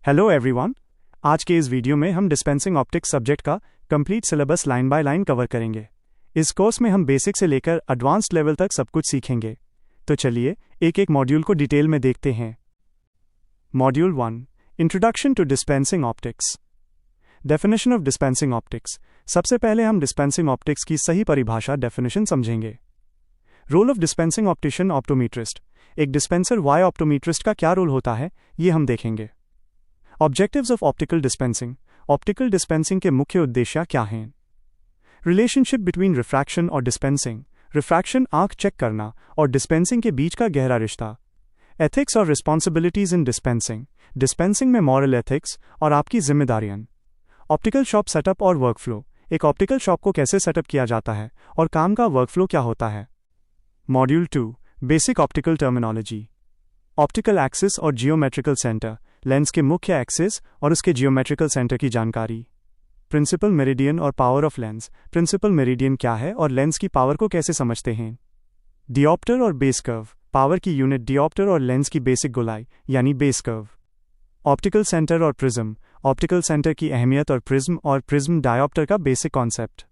Hello everyone. आज के इस वीडियो में हम डिस्पेंसिंग ऑप्टिक्स सब्जेक्ट का complete syllabus line by line cover करेंगे। इस कोर्स में हम बेसिक से लेकर एडवांस्ड लेवल तक सब कुछ सीखेंगे। तो चलिए एक एक मॉड्यूल को डिटेल में देखते हैं। Module 1, introduction to dispensing optics. Definition of dispensing optics. सबसे पहले हम डिस्पेंसिंग ऑप्टिक्स की सही परिभाषा डेफिनेशन समझेंगे। Role of dispensing optician optometrist. एक डिस्पेंसर वाई ऑप्टोमेट्रिस्ट का क्या रोल होता है, ये हम देखेंगे। Objectives of optical dispensing. Optical dispensing के मुख्य उद्देश्य क्या हैं? रिलेशनशिप बिटवीन रिफ्रैक्शन और डिस्पेंसिंग। रिफ्रैक्शन आंख चेक करना और डिस्पेंसिंग के बीच का गहरा रिश्ता। एथिक्स और रिस्पॉन्सिबिलिटीज इन डिस्पेंसिंग। डिस्पेंसिंग में मॉरल एथिक्स और आपकी जिम्मेदारियां। ऑप्टिकल शॉप सेटअप और वर्कफ्लो। एक ऑप्टिकल शॉप को कैसे सेटअप किया जाता है और काम का वर्कफ्लो क्या होता है। Module 2, basic optical terminology. Optical axis और जियोमेट्रिकल सेंटर। लेंस के मुख्य एक्सिस और उसके जियोमेट्रिकल सेंटर की जानकारी। प्रिंसिपल मेरिडियन और power of lens. Principal meridian क्या है और लेंस की पावर को कैसे समझते हैं। डियोप्टर और बेस कर्व। पावर की यूनिट डियोप्टर और लेंस की बेसिक गोलाई यानी बेस कर्व। ऑप्टिकल सेंटर और प्रिज्म। ऑप्टिकल सेंटर की अहमियत और प्रिज्म डायोप्टर का basic concept.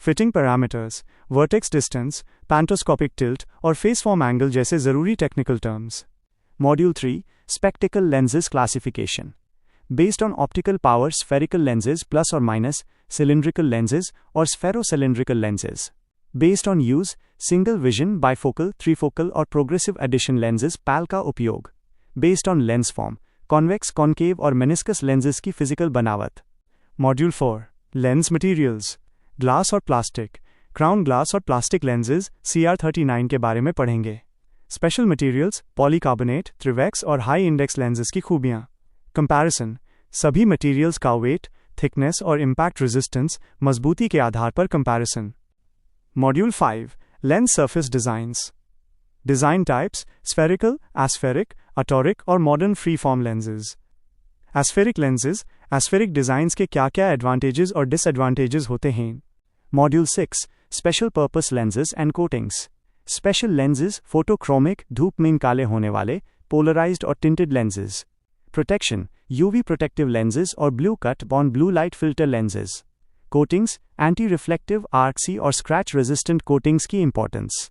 Fitting parameters, vertex distance, pantoscopic tilt और फेस फॉर्म एंगल जैसे जरूरी technical terms. Module 3, spectacle lenses classification. Based on optical power, spherical lenses plus और minus, cylindrical lenses और spherocylindrical lenses. Based on use, single vision, bifocal, थ्रीफोकल और progressive addition lenses पैल का उपयोग। Based on lens form, convex, concave और meniscus lenses की physical बनावट। Module 4, lens materials. Glass और plastic. Crown glass और प्लास्टिक लेंसेज CR39 के बारे में पढ़ेंगे। स्पेशल मटेरियल्स, पॉलीकार्बोनेट, त्रिवेक्स और हाई इंडेक्स लेंसेज की खूबियां। कंपैरिजन, सभी मटेरियल्स का वेट, थिकनेस और इम्पैक्ट रेजिस्टेंस, मजबूती के आधार पर comparison. Module 5, lens surface designs. Design types, spherical, aspheric, atoric और modern free form lenses. Aspheric lenses. Aspheric designs के क्या क्या एडवांटेजेस और डिसएडवांटेजेस होते हैं। Module 6, special purpose lenses and coatings. Special lenses, photochromic, धूप में काले होने वाले, पोलराइज्ड और tinted lenses. Protection, UV protective lenses और ब्लू कट बॉन blue light filter lenses. Coatings, anti reflective, आर्कसी और स्क्रैच रेजिस्टेंट कोटिंग्स की importance.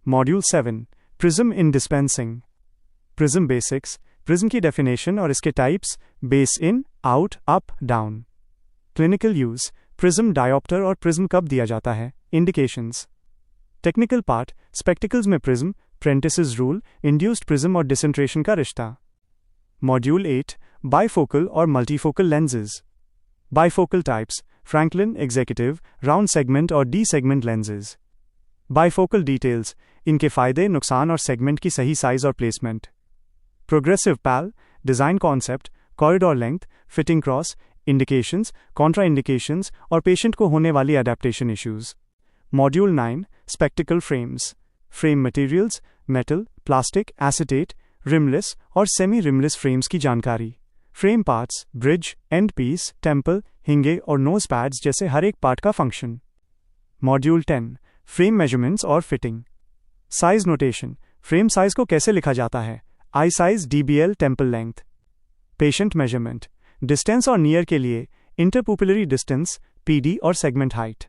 Module 7, prism in dispensing. Prism basics. Prism की डेफिनेशन और इसके types, base in, out, up, down. Clinical use, prism dioptre और prism कब दिया जाता है, इंडिकेशंस। टेक्निकल पार्ट, स्पेक्टिकल्स में prism, Prentice's rule, induced prism और डिसेंट्रेशन का रिश्ता। मॉड्यूल 8, बाइफोकल और multifocal lenses. Bifocal types, Franklin, executive, round segment और D segment lenses. Bifocal details, इनके फायदे, नुकसान और सेगमेंट की सही साइज और placement. Progressive PAL, design concept, corridor length, fitting cross, indications, contra indications और पेशेंट को होने वाली adaptation issues. Module 9, spectacle frames. Frame materials, metal, plastic, acetate, rimless और सेमी रिमलेस फ्रेम्स की जानकारी। Frame parts, bridge, end piece, temple, hinge और nose pads जैसे हर एक पार्ट का फंक्शन। मॉड्यूल 10, फ्रेम मेजरमेंट्स और fitting. Size notation, frame size को कैसे लिखा जाता है, eye size, DBL, temple length. Patient measurement, distance और नियर के लिए, इंटरपुपिलरी डिस्टेंस, PD और segment height.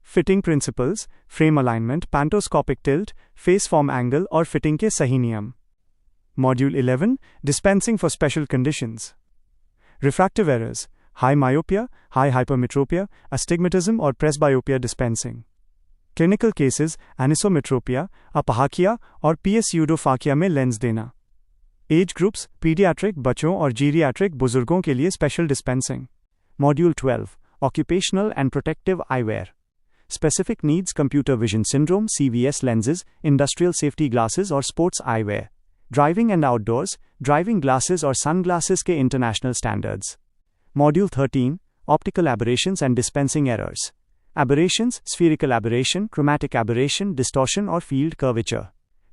Fitting principles, frame alignment, pantoscopic tilt, face form angle और फिटिंग के सही नियम। Module 11, dispensing for special conditions. Refractive errors, high myopia, high hypermetropia, astigmatism और presbyopia dispensing. Clinical cases, anisometropia, aphakia और PS यूडोफाकिया में lens देना। Age groups, paediatric बच्चों और जीरियाट्रिक बुजुर्गों के लिए special dispensing. Module 12, occupational and protective eyewear. Specific needs, computer vision syndrome, CVS lenses, industrial safety glasses और sports eyewear. Driving and outdoors, driving glasses और सनग्लासेस के international standards. Module 13, optical aberrations and dispensing errors. Aberrations, spherical aberration, chromatic aberration, distortion और field curvature.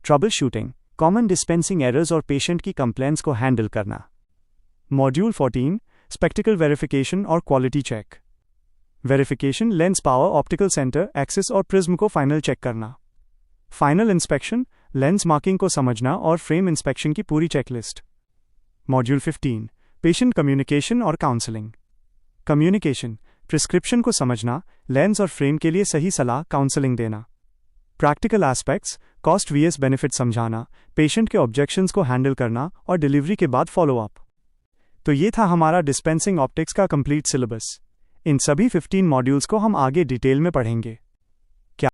Troubleshooting, common dispensing errors और patient की complaints को handle करना। Module 14, spectacle verification और quality check. Verification, lens power, optical centre, axis और prism को final check करना। Final inspection, lens marking को समझना और फ्रेम इंस्पेक्शन की पूरी चेकलिस्ट। मॉड्यूल 15, पेशेंट कम्युनिकेशन और काउंसलिंग। कम्युनिकेशन, प्रिस्क्रिप्शन को समझना, लेंस और फ्रेम के लिए सही सलाह, काउंसलिंग देना। Practical aspects, cost V S benefit समझाना, पेशेंट के ऑब्जेक्शंस को हैंडल करना और डिलीवरी के बाद फॉलोअप। तो ये था हमारा डिस्पेंसिंग ऑप्टिक्स का कंप्लीट सिलेबस। इन सभी 15 मॉड्यूल्स को हम आगे डिटेल में पढ़ेंगे।